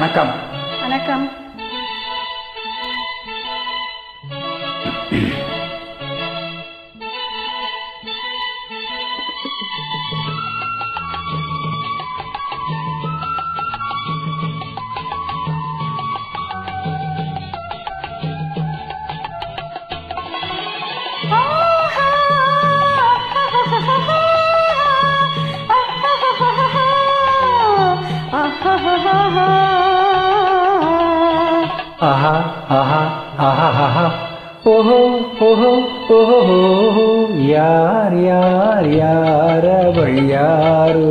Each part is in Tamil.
வணக்கம். வணக்கம். ஆஹா ஆஹா ஆஹா ஆஹா ஓஹோ ஓஹோ ஓஹோ யார் யார் யார் அவள் யாரோ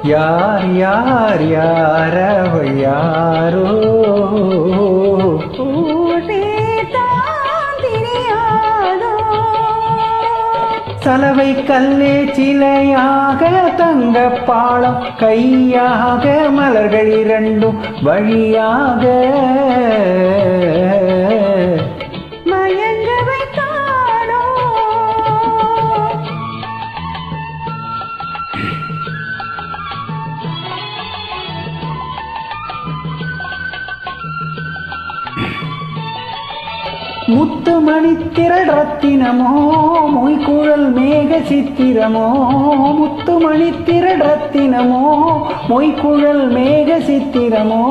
யார் யார் யார் அவள் யாரோ சலவை கல்லே சிலையாக தங்க பாலம் கையாக மலர்கள் இரண்டும் வழியாக மயங்க வைத்தானோ முத்துமணி திரள் ரத்தினமோ மொய்குழல் மேக சித்திரமோ முத்துமணி திரள் ரத்தினமோ மொய்குழல் மேக சித்திரமோ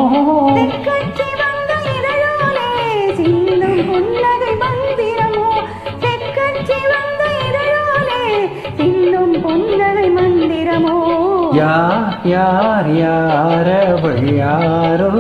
தெற்கட்சி வந்த இதழோலே சிந்தும் புன்னகை மந்திரமோ தெற்கட்சி வந்த இதழோலே சிந்தும் புன்னகை மந்திரமோ யார் யார் யார் அவள் யாரோ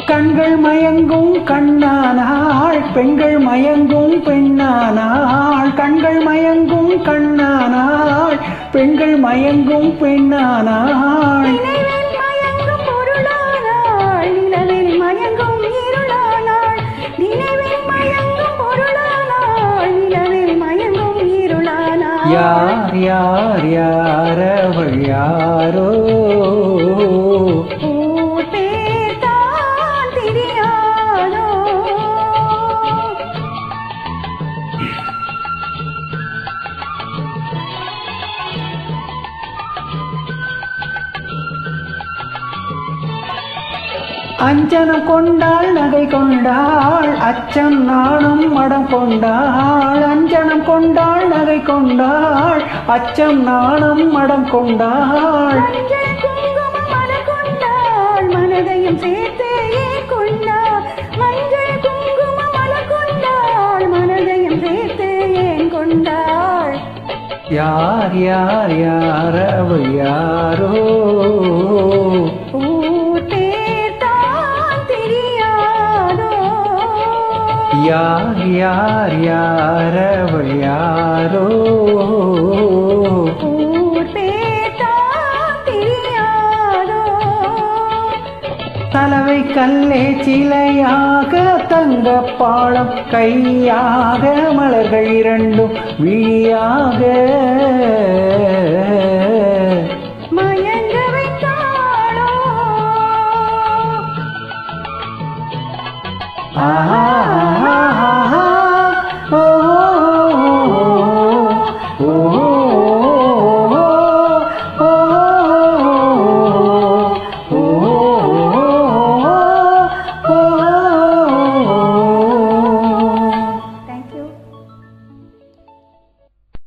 கண்கள் மயங்கும் கண்ணானாள் பெண்கள் மயங்கும் பெண்ணானாள் கண்கள் மயங்கும் கண்ணானாள் பெண்கள் மயங்கும் பெண்ணானாள் மயங்கும் பொருளானாள் நிலவில் மயங்கும் இருளானாள் நிலவில் மயங்கும் பொருளானாள் நிலவில் மயங்கும் இருளானாள் யார் யார் யார் அவள் யாரோ அஞ்சனம் கொண்டாள் நகை கொண்டாள் அச்சம் நாணம் மடம் கொண்டாள் அஞ்சனம் கொண்டாள் நகை கொண்டாள் அச்சம் நாணம் மடம் கொண்டாள் மனதையும் சேர்த்தே கொண்டாள் மஞ்சள் குங்கும மலர் கொண்டாள் மனதையும் சேர்த்தே கொண்டாள் யார் யார் யார் அவள் யாரோ யார் யார் யார் அவள் யாரோ சலவை கல்லே சிலையாக தங்க பாலம் கையாக மலர்கள் இரண்டும் விழியாக மயங்க வைத்தாளோ ஆஹா